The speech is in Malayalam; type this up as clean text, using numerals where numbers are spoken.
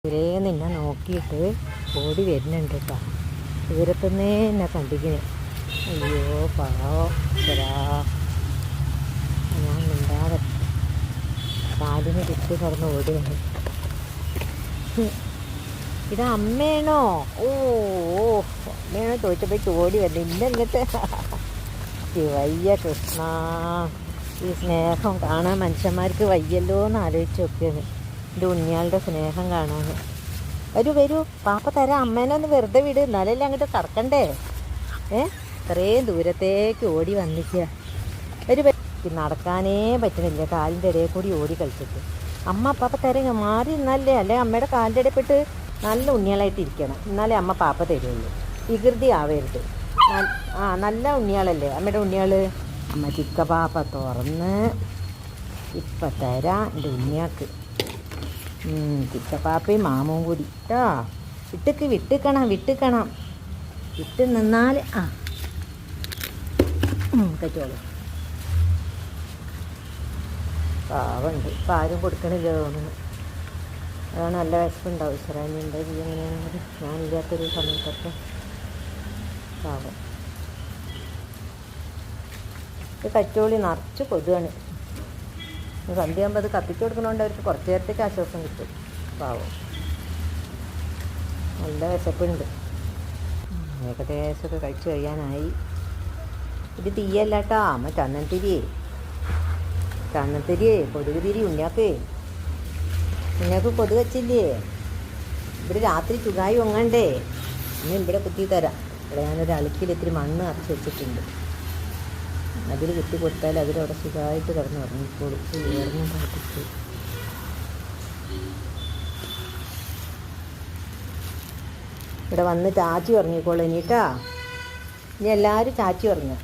ദൂരെ നിന്നെ നോക്കിയിട്ട് ഓടി വരുന്നുണ്ട് കേട്ടോ. ദൂരത്തുനിന്നേ എന്നെ കണ്ടിങ്ങനെ. അയ്യോ പാവം ശരാ. ഞാൻ മിണ്ടാതെ കാലിന് ചുറ്റി കിടന്ന് ഓടുകയാണ്. ഇത് അമ്മയാണോ? ഓ അമ്മയാണോ ചോദിച്ചപ്പോൾ ഓടി വന്നു ഇന്നെന്നിട്ട്. വയ്യ കൃഷ്ണ, ഈ സ്നേഹം കാണാൻ മനുഷ്യന്മാർക്ക് വയ്യല്ലോ എന്ന് ആലോചിച്ച് നോക്കിയാണ്. എൻ്റെ ഉണ്ണിയാളുടെ സ്നേഹം കാണാൻ. വരൂ വരൂ പാപ്പ തരാം, അമ്മേനെ ഒന്ന് വെറുതെ വിട്, എന്നാലല്ലേ അങ്ങോട്ട് കറക്കണ്ടേ. ഇത്രയും ദൂരത്തേക്ക് ഓടി വന്നിക്കുക. ഒരു നടക്കാനേ പറ്റണില്ല, കാലിൻ്റെ ഇടയിൽ കൂടി ഓടി കളിച്ചിട്ട്. അമ്മ പാപ്പ തരാം, മാറി നിന്നല്ലേ, അല്ലെ അമ്മയുടെ കാലിൻ്റെ ഇടയിൽ പെട്ട് നല്ല ഉണ്ണിയാളായിട്ട് ഇരിക്കണം, എന്നാലേ അമ്മ പാപ്പ തരുള്ളൂ. വികൃതി ആവരുത്. നല്ല ഉണ്ണിയാളല്ലേ അമ്മയുടെ ഉണ്ണിയാൾ. അമ്മ ചിക്ക പാപ്പ തുറന്ന് ഇപ്പം തരാം എൻ്റെ ഉണ്ണിയാൾക്ക്. ചിക്കപ്പാപ്പയും മാമവും കൂടി കേട്ടോ. വിട്ടിക്കണം വിട്ട് നിന്നാൽ കച്ചോളൂ. പാവുണ്ട്, ഇപ്പം ആരും കൊടുക്കണില്ല തോന്നുന്നു. അതാണ് നല്ല വിശപ്പുണ്ടാവും. ഇസ്രായേലി എന്താ ചെയ്യുക എങ്ങനെയാണെങ്കിൽ ഞാനില്ലാത്തൊരു സമയത്തൊക്കെ. പാവം ഇത് കച്ചോളി നിറച്ച് കൊതുകാണ്. സന്ധ്യയാകുമ്പോൾ അത് കത്തിച്ചു കൊടുക്കണോണ്ട് അവർക്ക് കുറച്ച് നേരത്തേക്ക് ആശ്വാസം കിട്ടും. പാവം നല്ല വിശപ്പുണ്ട്. ഏകദേശമൊക്കെ കഴിച്ചു കഴിയാനായി. ഇത് തീയല്ല കേട്ടോ, അമ്മ ചന്ദനത്തിരിയേ കൊതുക് തിരി. ഉണ്ണിയാക്ക് കൊതുക് വച്ചില്ലേ? ഇവിടെ രാത്രി ചുകായി ഒങ്ങണ്ടേ. ഇന്ന് ഇവിടെ കുത്തി തരാം. ഇവിടെ ഞാനൊരു അളുക്കിൽ ഇത്തിരി മണ്ണ് അരച്ച് വെച്ചിട്ടുണ്ട്. അതിൽ കുത്തി കൊടുത്താൽ അതിലവിടെ സുഖമായിട്ട് കിടന്ന് ഉറങ്ങിക്കോളും. ഉയർന്ന് പാട്ടിട്ട് ഇവിടെ വന്ന് ചാച്ചി ഉറങ്ങിക്കോളും. ഇനിട്ടാ ഇനി എല്ലാവരും ചാച്ചി ഉറങ്ങുക.